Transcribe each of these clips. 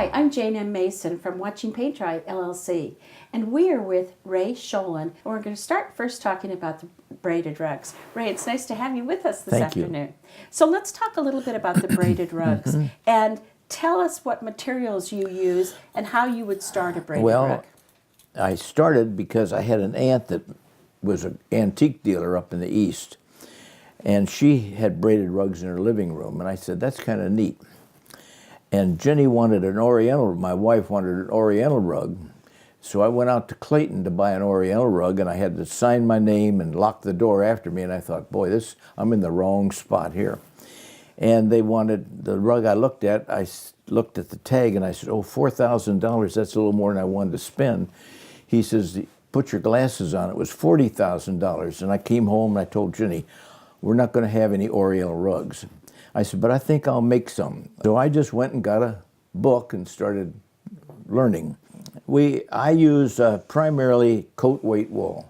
Hi, I'm Jane M. Mason from Watching Paint Dry LLC, and we are with Ray Scholin, and we're going to start first talking about the braided rugs. Ray, it's nice to have you with us this afternoon. So let's talk a little bit about the braided rugs, and tell us what materials you use and how you would start a braided rug. I started because I had an aunt that was an antique dealer up in the East, and she had braided rugs in her living room, and I said, that's kind of neat. And Jenny wanted an Oriental, my wife wanted an Oriental rug, so I went out to Clayton to buy an Oriental rug, and I had to sign my name and lock the door after me, and I thought, boy, I'm in the wrong spot here. And they wanted the rug I looked at. I looked at the tag, and I said, oh, $4,000, that's a little more than I wanted to spend. He says, put your glasses on. It was $40,000, and I came home, and I told Jenny, we're not going to have any Oriental rugs. I said, but I think I'll make some. So I just went and got a book and started learning. I use primarily coat weight wool.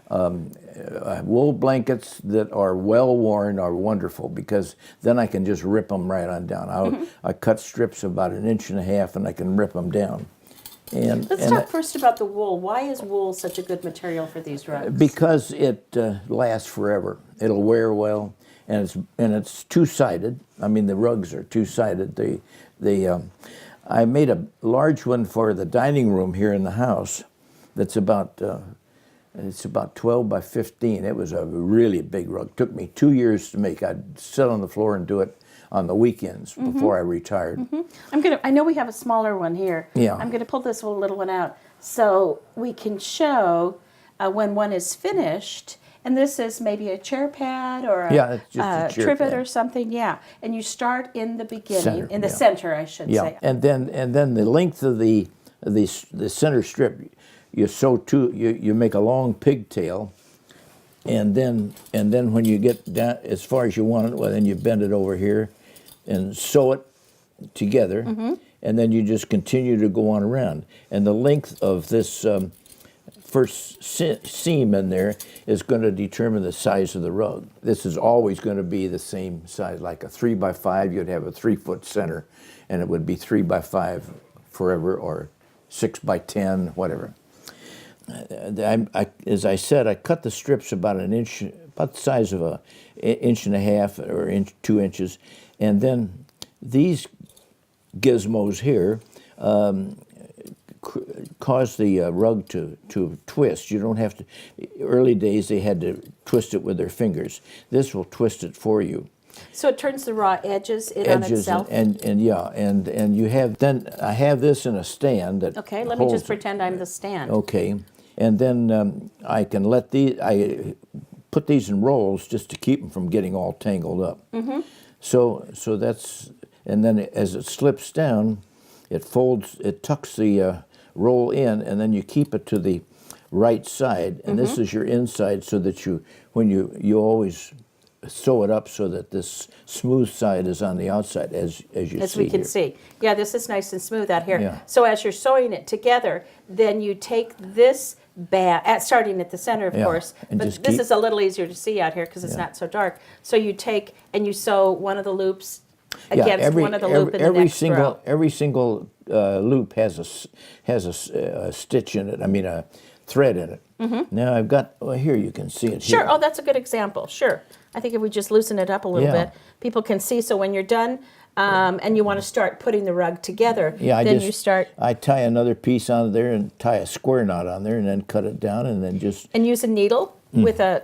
Wool blankets that are well worn are wonderful because then I can just rip them right on down. I cut strips about 1.5 inches and I can rip them down. Let's talk first about the wool. Why is wool such a good material for these rugs? Because it lasts forever. It'll wear well. And it's two-sided. I mean, the rugs are two-sided. I made a large one for the dining room here in the house. That's about 12 by 15. It was a really big rug. Took me 2 years to make. I'd sit on the floor and do it on the weekends before I retired. I know we have a smaller one here. Yeah. I'm going to pull this little one out so we can show when one is finished. And this is maybe a chair pad or it's just a chair trivet pad. or something, and you start in the beginning, in the center, I should say. And then the length of the center strip, you sew you make a long pigtail, and then when you get down as far as you want it, well, then you bend it over here, and sew it together, and then you just continue to go on around. And the length of this first seam in there is going to determine the size of the rug. This is always going to be the same size, like a 3 by 5, you'd have a 3-foot center, and it would be 3 by 5 forever, or 6 by 10, whatever. As I said, I cut the strips about 1 inch, about the size of 1.5 inches or 2 inches, and then these gizmos here cause the rug to twist. You don't have to. Early days they had to twist it with their fingers. This will twist it for you. So it turns the raw edges on itself. And you have. Then I have this in a stand that. Okay, let me just pretend I'm the stand. Okay, and then I can let these. I put these in rolls just to keep them from getting all tangled up. So that's, and then as it slips down, it folds. It tucks the roll in, and then you keep it to the right side, and this is your inside, so that when you always sew it up so that this smooth side is on the outside, as you see. As we can see. Yeah, this is nice and smooth out here. Yeah. So as you're sewing it together, then you take this band, starting at the center, of course, but this is a little easier to see out here because it's not so dark. So you take and you sew one of the loops against one of the loop in the next row. Every single loop has a stitch in it. I mean, a thread in it. Now I've got here. You can see it. Sure. Here. Oh, that's a good example. Sure. I think if we just loosen it up a little bit, people can see. So when you're done and you want to start putting the rug together, you start. I tie another piece on there and tie a square knot on there, and then cut it down, and then just. And use a needle with I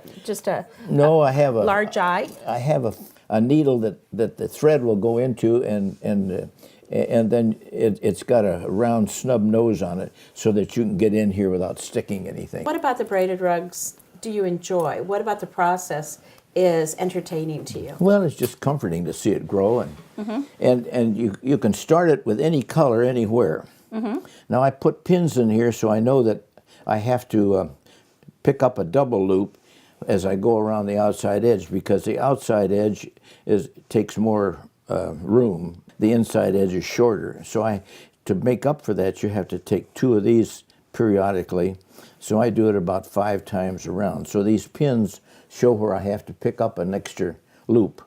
have a large eye. I have a needle that the thread will go into, and then it's got a round snub nose on it so that you can get in here without sticking anything. What about the braided rugs do you enjoy? What about the process is entertaining to you? Well, it's just comforting to see it grow, and you can start it with any color anywhere. Now I put pins in here so I know that I have to pick up a double loop as I go around the outside edge, because the outside edge takes more room. The inside edge is shorter. So to make up for that, you have to take 2 of these periodically. So I do it about 5 times around. So these pins show where I have to pick up an extra loop.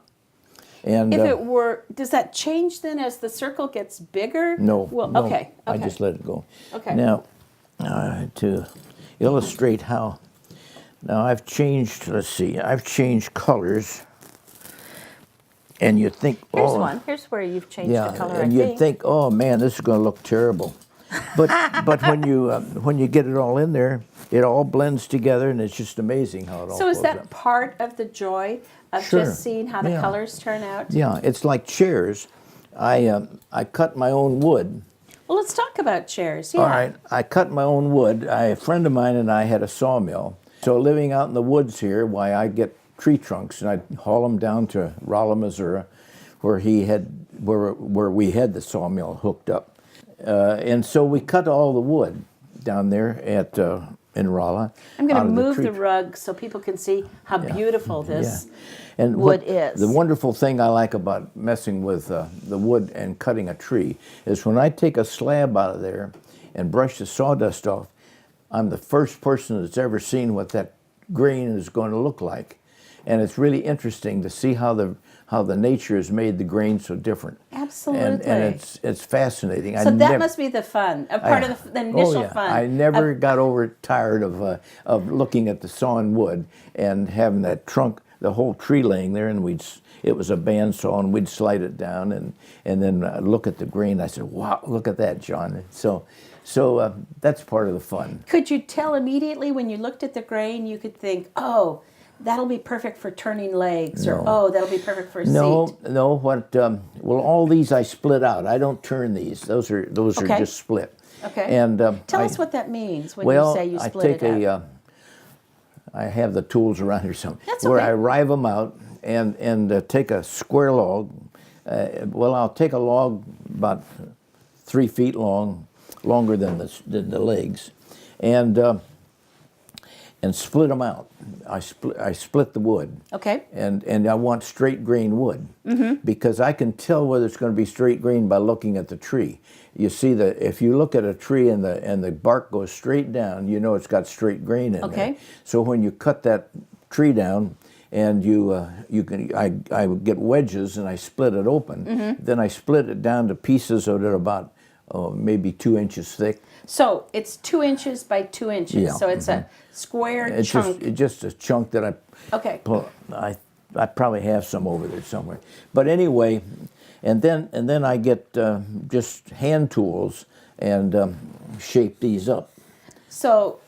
And if it were, does that change then as the circle gets bigger? no, Well, no, okay. I just let it go. Okay. Now, to illustrate how, now I've changed, let's see, I've changed colors, and you think, Here's oh, one. Here's where you've changed yeah, the color, and I you'd think, oh man, this is going to look terrible. But when you get it all in there, it all blends together, and it's just amazing how it all. So is flows that up. part of the joy of Sure. just seeing how the Yeah. colors turn out? Yeah, it's like chairs. I cut my own wood. Well, let's talk about chairs. Yeah. All right, I cut my own wood. A friend of mine and I had a sawmill. So living out in the woods here, why I get tree trunks and I'd haul them down to Rolla, Missouri, where we had the sawmill hooked up. And so we cut all the wood down there in Rolla. I'm going out to of move tree the rug so people can see how beautiful this And wood what, is. The wonderful thing I like about messing with the wood and cutting a tree is when I take a slab out of there and brush the sawdust off, I'm the first person that's ever seen what that grain is going to look like. And it's really interesting to see how the nature has made the grain so different. Absolutely. And it's fascinating. So that must be the fun, a part of the initial fun. I never got tired of looking at the sawn wood and having that trunk, the whole tree laying there, and it was a bandsaw, and we'd slide it down and then look at the grain. I said, "Wow, look at that, John!" So that's part of the fun. Could you tell immediately when you looked at the grain, you could think, "Oh, that'll be perfect for turning legs," or "Oh, that'll be perfect for a seat"? No. What? Well, all these I split out. I don't turn these. Those are Okay. just split. Okay. And Tell us what that means when well, you say you I split take it up. I have the tools around here somewhere. That's where okay. I rive them out and take a square log. I'll take a log about 3 feet long, longer than the legs, and split them out. I split the wood. Okay. And I want straight grain wood because I can tell whether it's going to be straight grain by looking at the tree. You see that if you look at a tree and the bark goes straight down, you know it's got straight grain in there. So when you cut that tree down and I would get wedges and I split it open. Then I split it down to pieces that are about maybe 2 inches thick. So it's 2 inches by 2 inches. Yeah. So it's a square chunk. It's just a chunk that Okay. I probably have some over there somewhere. But anyway, and then I get just hand tools and shape these up. So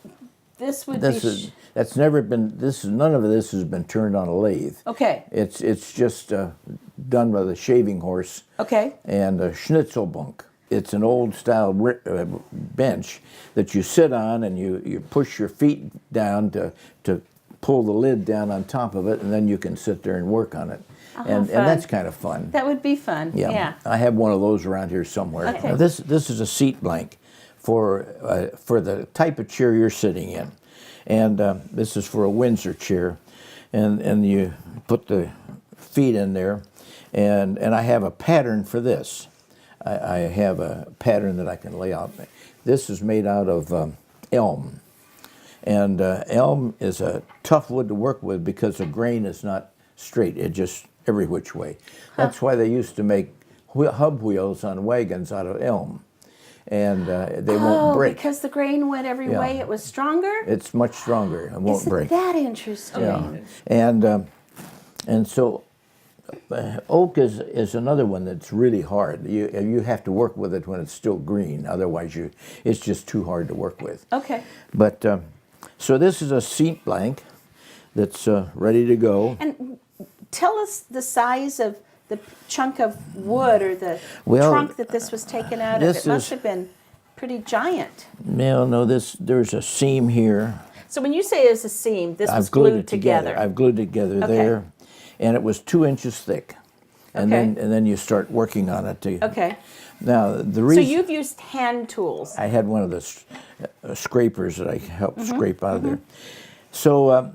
this would be. None of this has been turned on a lathe. Okay. It's just done by the shaving horse. Okay. And a schnitzelbank. It's an old style bench that you sit on and you push your feet down to pull the lid down on top of it, and then you can sit there and work on it. And that's kind of fun. That would be fun. Yeah. I have one of those around here somewhere. Okay. Now this is a seat blank for the type of chair you're sitting in. And this is for a Windsor chair. And you put the feet in there. And I have a pattern for this. I have a pattern that I can lay out. This is made out of elm. And elm is a tough wood to work with because the grain is not straight. It just every which way. That's why they used to make hub wheels on wagons out of elm. And they won't break. Because the grain went every way, it was stronger? It's much stronger and won't break. Isn't that interesting? Yeah. And so oak is another one that's really hard. You have to work with it when it's still green. Otherwise, it's just too hard to work with. Okay. But so this is a seat blank that's ready to go. And tell us the size of the chunk of wood or the trunk that this was taken out of. It must have been pretty giant. No, there's a seam here. So when you say it's a seam, this was glued together. I've glued it together there. And it was 2 inches thick. And then you start working on it. Okay. Now, the reason... So you've used hand tools. I had one of the scrapers that I helped scrape out of there. So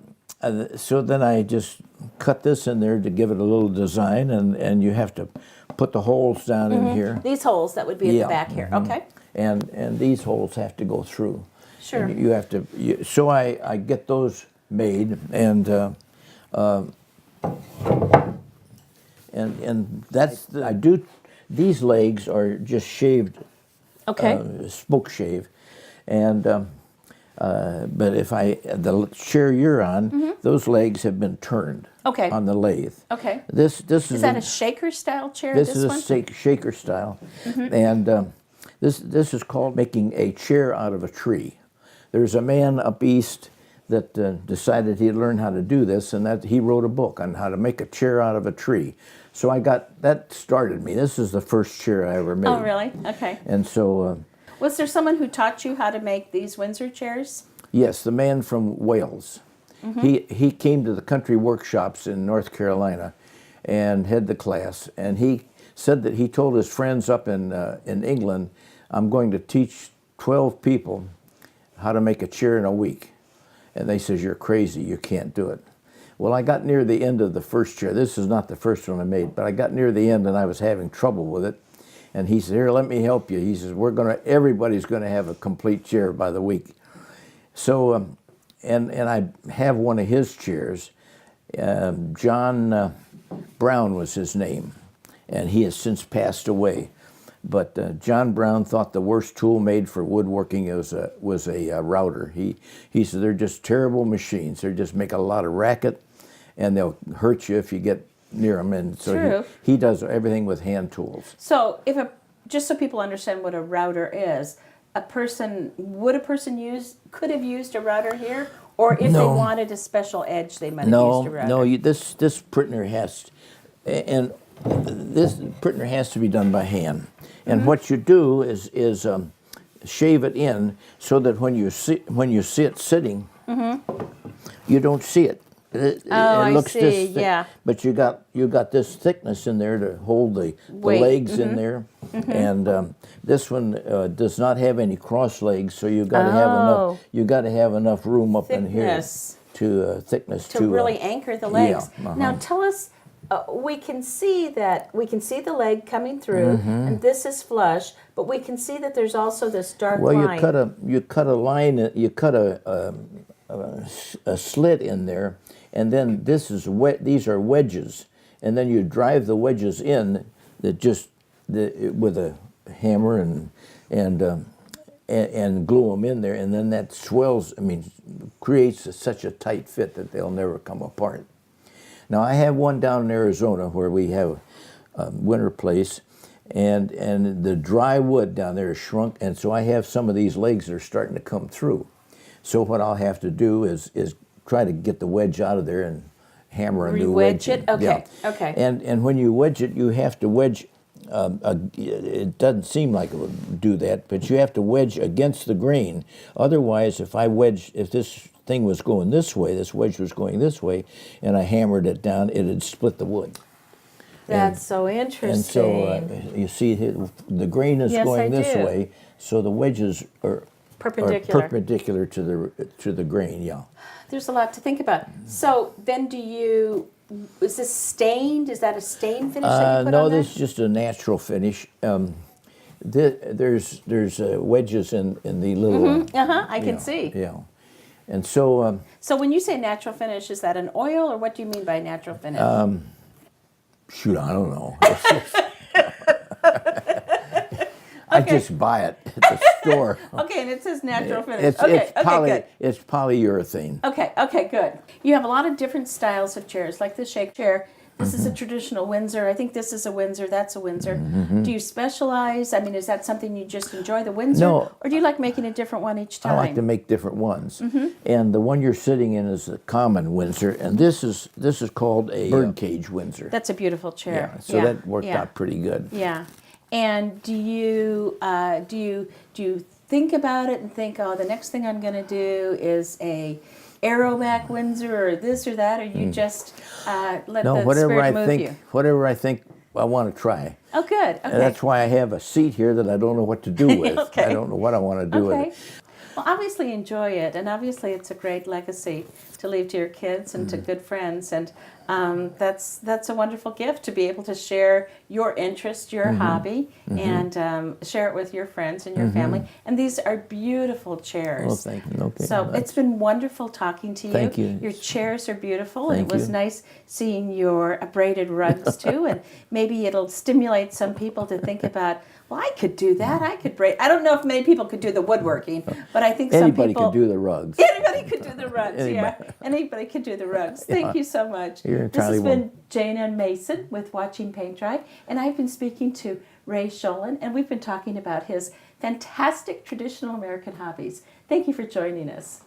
so then I just cut this in there to give it a little design, and you have to put the holes down in here. These holes that would be at the back here. Okay. And these holes have to go through. Sure. And you have to... So I get those made, and and I do. These legs are just shaved, smoke shave, and but if the chair you're on, those legs have been turned on the lathe. Okay. This is that a shaker style chair? This is a shaker style, and this is called making a chair out of a tree. There's a man up east that decided he'd learn how to do this, and that he wrote a book on how to make a chair out of a tree. So that started me. This is the first chair I ever made. Oh, really? Okay. And so... was there someone who taught you how to make these Windsor chairs? Yes, the man from Wales. He came to the country workshops in North Carolina and had the class, and he said that he told his friends up in England, I'm going to teach 12 people how to make a chair in a week. And they says, you're crazy, you can't do it. Well, I got near the end of the first chair. This is not the first one I made, but I got near the end and I was having trouble with it. And he said, here, let me help you. He says, everybody's gonna have a complete chair by the week. So, and I have one of his chairs. John Brown was his name, and he has since passed away. But John Brown thought the worst tool made for woodworking was a router. He said they're just terrible machines. They just make a lot of racket, and they'll hurt you if you get near them. And so he does everything with hand tools. So just so people understand what a router is, could have used a router here, or if they wanted a special edge, they might have used a router. No, this printer has, and this printer has to be done by hand. And what you do is shave it in so that when you see it sitting, you don't see it. It looks I see. This thick, yeah. But you got this thickness in there to hold the legs in there, and this one does not have any cross legs, so you got to have enough. You got to have enough room up in here to thickness to really anchor the legs. Yeah, Now tell us. We can see the leg coming through, and this is flush. But we can see that there's also this dark line. Well, you cut a line. You cut a slit in there, and then these are wedges, and then you drive the wedges in with a hammer and glue them in there, and then that swells. Creates such a tight fit that they'll never come apart. Now, I have one down in Arizona where we have a winter place, and the dry wood down there is shrunk, and so I have some of these legs that are starting to come through. So what I'll have to do is try to get the wedge out of there and hammer a new wedge. Re-wedge it? Okay, okay. And when you wedge it, you have to wedge, it doesn't seem like it would do that, but you have to wedge against the grain. Otherwise, if this thing was going this way, this wedge was going this way, and I hammered it down, it'd split the wood. That's so interesting. And so you see the grain is going this way, so the wedges are perpendicular to the grain. Yeah. There's a lot to think about. So then, is this stained? Is that a stain finish that you put on there? No, this is just a natural finish. There's wedges in the little. I can see. Yeah. And so... so when you say natural finish, is that an oil, or what do you mean by natural finish? Shoot, I don't know. I just buy it at the store. Okay, and it says natural finish. It's good. It's polyurethane. Okay, good. You have a lot of different styles of chairs, like the shake chair. This is a traditional Windsor. I think this is a Windsor. That's a Windsor. Do you specialize? Is that something you just enjoy, the Windsor? No. Or do you like making a different one each time? I like to make different ones. And the one you're sitting in is the common Windsor, and this is called a birdcage Windsor. That's a beautiful chair. Yeah, so that worked out pretty good. Yeah. And do you think about it and think, oh, the next thing I'm going to do is a Aeroback Windsor or this or that, or you just let the spirit move you? Whatever I think I want to try. Oh, good. Okay. And that's why I have a seat here that I don't know what to do with. I don't know what I want to do with it. Well, obviously enjoy it, and obviously it's a great legacy to leave to your kids and to good friends. And That's a wonderful gift to be able to share your interest, your hobby, and share it with your friends and your family. And these are beautiful chairs. Well, thank you. Okay, So it's been wonderful talking to you. Thank you. Your chairs are beautiful, and Thank it was you. nice seeing your braided rugs too. And maybe it'll stimulate some people to think about, well, I could do that. I could braid. I don't know if many people could do the woodworking, but I think some Anybody people could do the rugs. Anybody could do the rugs. Anybody. Yeah, anybody could do the rugs. Thank you so much. You're This entirely has welcome. been Jane Ann Mason with Watching Paint Dry, and I've been speaking to Ray Scholin, and we've been talking about his fantastic traditional American hobbies. Thank you for joining us.